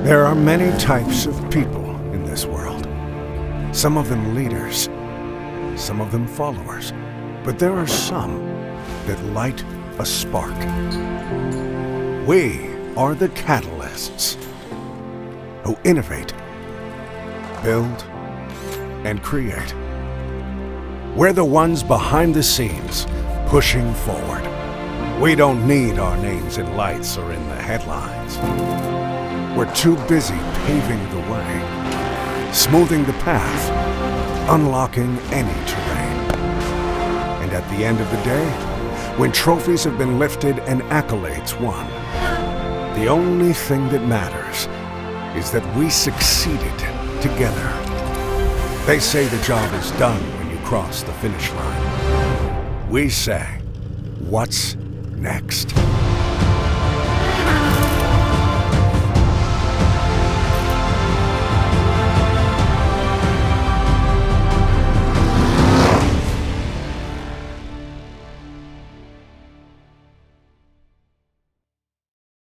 There are many types of people in this world. Some of them leaders, some of them followers. But there are some that light a spark. We are the catalysts who innovate, build, and create. We're the ones behind the scenes, pushing forward. We don't need our names in lights or in the headlines. We're too busy paving the way, smoothing the path, unlocking any terrain. And at the end of the day, when trophies have been lifted and accolades won, the only thing that matters is that we succeeded together. They say the job is done when you cross the finish line. We say, what's next?